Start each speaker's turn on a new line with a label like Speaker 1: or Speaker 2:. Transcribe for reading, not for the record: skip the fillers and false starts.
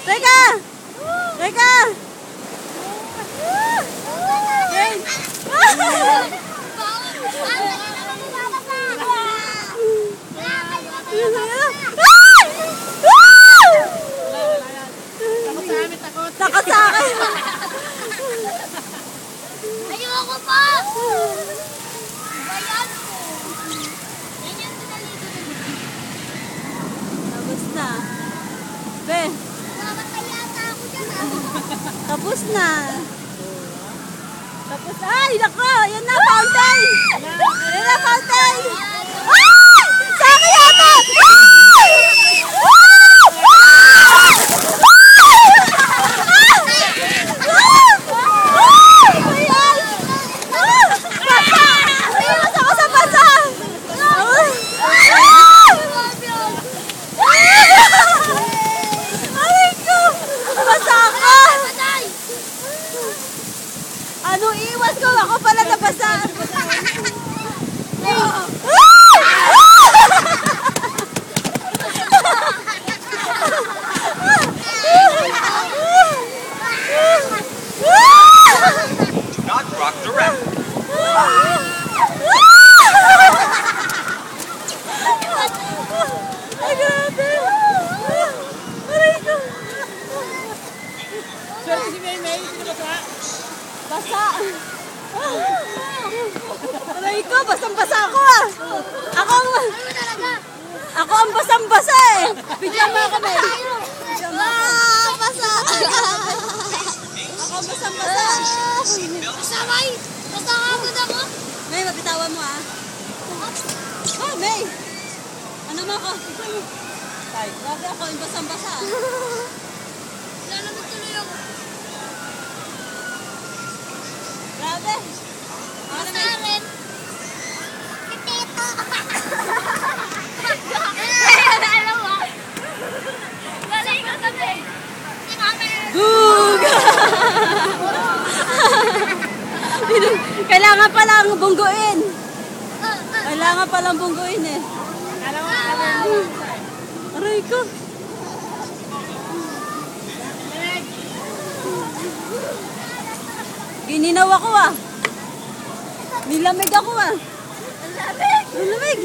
Speaker 1: Teka! Teka! Takot sa akin!
Speaker 2: Ayoko pa! Bayan mo! Yan yung pinaligo nila.
Speaker 1: Tapos na. Be,
Speaker 2: Mamatay yata ako dyan
Speaker 1: tapos na. Tapos, ay, nako! Yan na, fountain! Yan na, fountain! Ay! Sa akin yata! Ano iwas ko? Ako pala nabasa.
Speaker 3: Not rock direct.
Speaker 1: Ay, grabe. Aray ko.
Speaker 4: Sorry si May, sino basa?
Speaker 1: Basa. Aray ko, basang-basa ako ah. Ako ang basang-basa eh. Bigyan mo kami. Basa. Ako ang basang-basa.
Speaker 2: Sabay! Nasakagod ako!
Speaker 1: May, mabitawan mo ah. Oh, May. Ano mo ako? Ay, grabe ako yung basang-basa.
Speaker 2: Wala naman tuloy ako.
Speaker 1: Grabe. Ano
Speaker 2: Sa akin. Tito! Alam mo? Galing ka sabi. Si Mami.
Speaker 1: Gug! Kailangan palang bungguin. Kailangan palang bungguin eh. Aray ko. Gininaw ako ah. Nilamig ako ah.
Speaker 2: Ang lamig!
Speaker 1: Nilamig.